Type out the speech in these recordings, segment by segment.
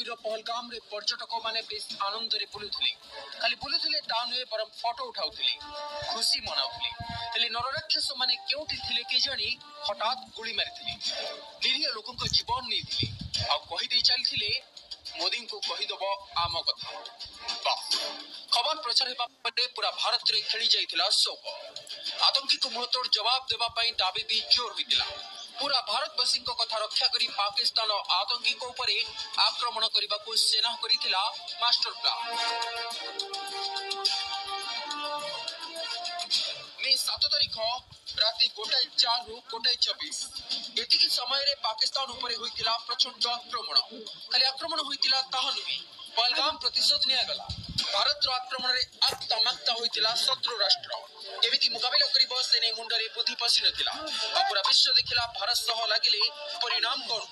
काश्मीर पहलगाम रे पर्यटक माने बेस आनंद रे बुलुथिले खाली बुलुथिले ता नुहे परम फोटो उठाउथिले खुशी मनाउथिले हेले नरराक्षस माने केउठी थिले के जानी हठात गुली मारिथिले निरीह लोकन को जीवन नेथिले आ कहि दे चलथिले मोदी को कहि दबो आम कथा बस खबर प्रचार हेबा परे पूरा भारत रे खेली जाइथिला शोक आतंकी को मुहतोड़ जवाब देबा पई दाबी भी जोर होइतिला पूरा भारतवासी कथा रक्षा करी पाकिस्तान आतंकी को उपरे आक्रमण करने को सेना करिथिला मास्टर प्लान मे 7 तारिख राति 4 रु 24 एतिकी समय पाकिस्तान उपरे होइतिला प्रचंड आक्रमण खाली आक्रमण होइतिला ताहा नुहे पहलगाम प्रतिशोध निया गला भारत आक्रमण रे आक्तमाक्ता होइतिला शत्रु राष्ट्र केमिति मुकाबला करिबो सेने मुंडरे बुद्धि पसी नथिला पूरा विश्व देखिला भारत सह लागिले परिणाम कोन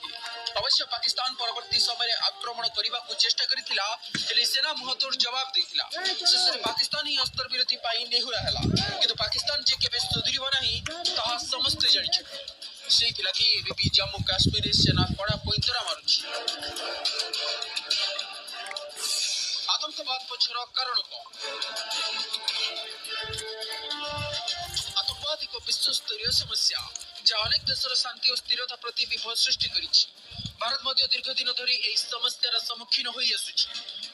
अवश्य पाकिस्तान परवर्ती समय आक्रमण करबा को चेष्टा करिथिला हेले सेना मुहतोड़ जवाब देथिला शेषरे पाकिस्तानी अस्त्र विरोधी पाई नेहुरा हला किंतु पाकिस्तान जे केबे सुधरिबो नाही ताहा समस्त जानि छै सेथिला कि एबी जम्मू काश्मीर सेना कड़ा पैंतरा मारुछि आतंकवाद पछर कारण को आतंकवाद एक विश्वस्तरीय समस्या जहाँ अनेक देशर शांति और स्थिरता प्रति विपद सृष्टि करिछि भारत मध्य दीर्घ दिन धरी एही समस्यार सम्मुखीन होई आसुछि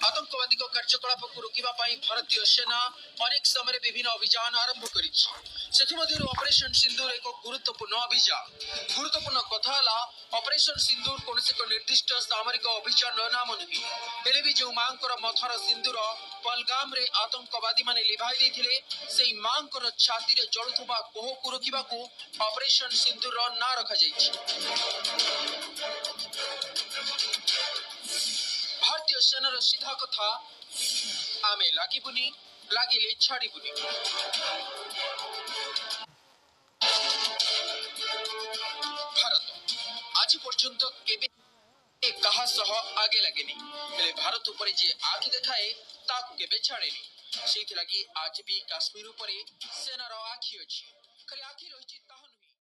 आतंकवादी कार्यकलाप को रोकिबा पई भारतीय सेना अनेक समय विभिन्न अभियान आरंभ करिछि सेथि मध्यरु ऑपरेशन सिंदूर एक गुरुत्वपूर्ण अभियान गुरुत्वपूर्ण कथा हला ऑपरेशन सिंदूर कोनसे को निर्दिष्ट सामरिक अभियान नाम नुहे हेले भी जो मांकर मथर सिंदूर पहलगाम रे आतंकवादी माने लिभाई देथिले सेही मांकर छाती रे जळुथबा कोह को रोकिबा को ऑपरेशन सिंदूर ना रखा जाइछि भारतीय सेनार सीधा कथा आमे लागिबुनी लागिले छाड़िबुनी भारत आज पर्यंत केबे कहा सह आगे लगेनी हेले भारत ऊपर जे आखि देखाए ताकू केबे छाड़ेनी सेथि लागि आज भी काश्मीर ऊपर सेनार आखि अछि खाली आखि रहिछि ताहा